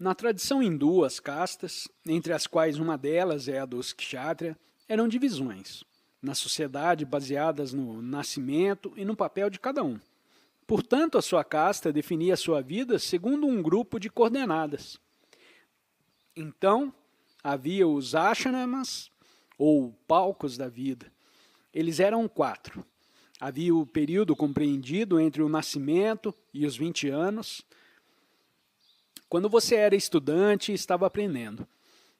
Na tradição hindu, as castas, entre as quais uma delas é a dos kshatriya, eram divisões, na sociedade baseadas no nascimento e no papel de cada um. Portanto, a sua casta definia a sua vida segundo um grupo de coordenadas. Então, havia os ashramas, ou palcos da vida. Eles eram 4. Havia o período compreendido entre o nascimento e os 20 anos, quando você era estudante e estava aprendendo.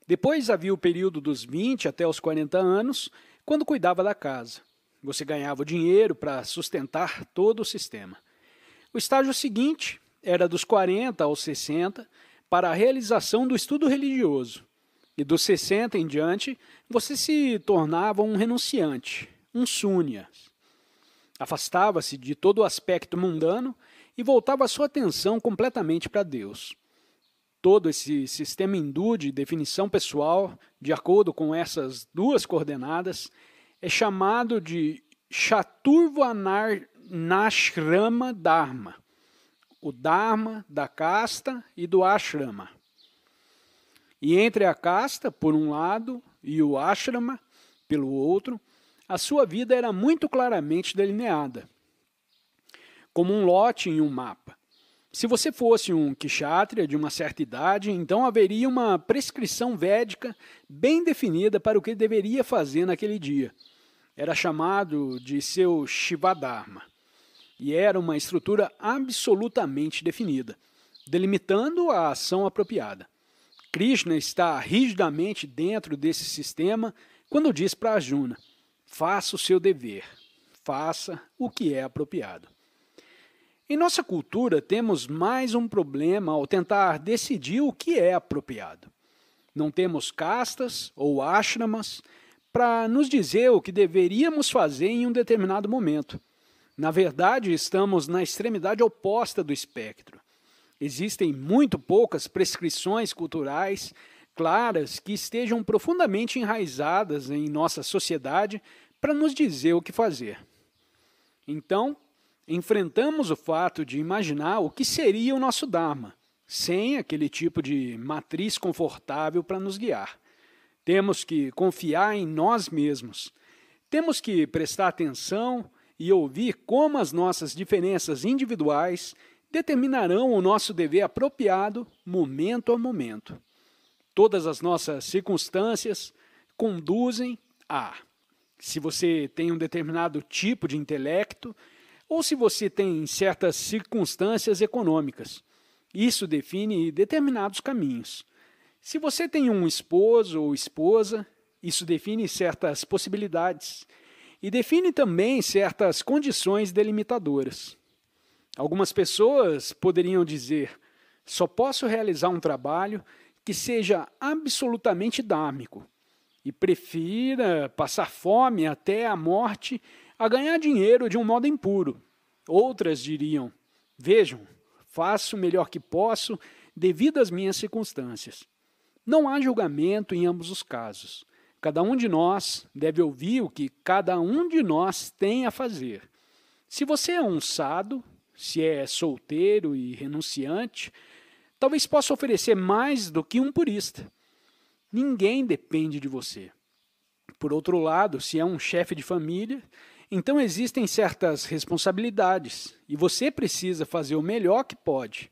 Depois havia o período dos 20 até os 40 anos, quando cuidava da casa. Você ganhava o dinheiro para sustentar todo o sistema. O estágio seguinte era dos 40 aos 60, para a realização do estudo religioso. E dos 60 em diante, você se tornava um renunciante, um súnia. Afastava-se de todo o aspecto mundano e voltava a sua atenção completamente para Deus. Todo esse sistema hindu de definição pessoal, de acordo com essas 2 coordenadas, é chamado de Chaturvarnashrama Dharma, o Dharma da casta e do ashrama. E entre a casta, por um lado, e o ashrama, pelo outro, a sua vida era muito claramente delineada, como um lote em um mapa. Se você fosse um kshatriya de uma certa idade, então haveria uma prescrição védica bem definida para o que deveria fazer naquele dia. Era chamado de seu Shivadharma. E era uma estrutura absolutamente definida, delimitando a ação apropriada. Krishna está rigidamente dentro desse sistema quando diz para Arjuna: faça o seu dever, faça o que é apropriado. Em nossa cultura, temos mais um problema ao tentar decidir o que é apropriado. Não temos castas ou ashramas para nos dizer o que deveríamos fazer em um determinado momento. Na verdade, estamos na extremidade oposta do espectro. Existem muito poucas prescrições culturais claras que estejam profundamente enraizadas em nossa sociedade para nos dizer o que fazer. Então, enfrentamos o fato de imaginar o que seria o nosso Dharma, sem aquele tipo de matriz confortável para nos guiar. Temos que confiar em nós mesmos. Temos que prestar atenção e ouvir como as nossas diferenças individuais determinarão o nosso dever apropriado momento a momento. Todas as nossas circunstâncias conduzem a, se você tem um determinado tipo de intelecto, ou se você tem certas circunstâncias econômicas. Isso define determinados caminhos. Se você tem um esposo ou esposa, isso define certas possibilidades e define também certas condições delimitadoras. Algumas pessoas poderiam dizer: só posso realizar um trabalho que seja absolutamente dármico e prefira passar fome até a morte a ganhar dinheiro de um modo impuro. Outras diriam: vejam, faço o melhor que posso devido às minhas circunstâncias. Não há julgamento em ambos os casos. Cada um de nós deve ouvir o que cada um de nós tem a fazer. Se você é um sado, se é solteiro e renunciante, talvez possa oferecer mais do que um purista. Ninguém depende de você. Por outro lado, se é um chefe de família, então existem certas responsabilidades e você precisa fazer o melhor que pode.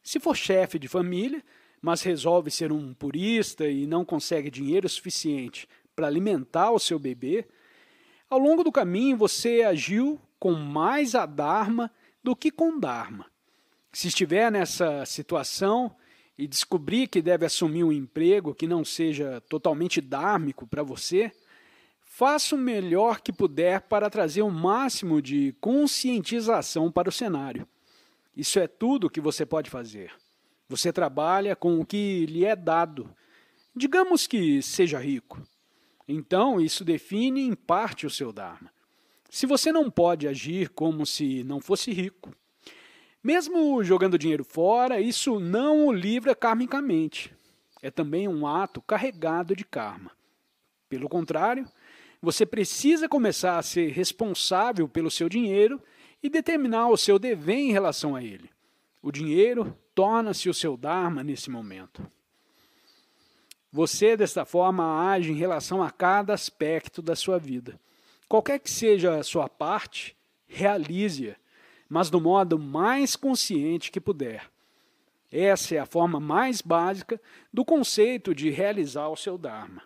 Se for chefe de família, mas resolve ser um purista e não consegue dinheiro suficiente para alimentar o seu bebê, ao longo do caminho você agiu com mais adharma do que com dharma. Se estiver nessa situação e descobrir que deve assumir um emprego que não seja totalmente dármico para você, faça o melhor que puder para trazer o máximo de conscientização para o cenário. Isso é tudo que você pode fazer. Você trabalha com o que lhe é dado. Digamos que seja rico. Então, isso define em parte o seu Dharma. Se você não pode agir como se não fosse rico, mesmo jogando dinheiro fora, isso não o livra karmicamente. É também um ato carregado de karma. Pelo contrário, você precisa começar a ser responsável pelo seu dinheiro e determinar o seu dever em relação a ele. O dinheiro torna-se o seu Dharma nesse momento. Você, desta forma, age em relação a cada aspecto da sua vida. Qualquer que seja a sua parte, realize-a, mas do modo mais consciente que puder. Essa é a forma mais básica do conceito de realizar o seu Dharma.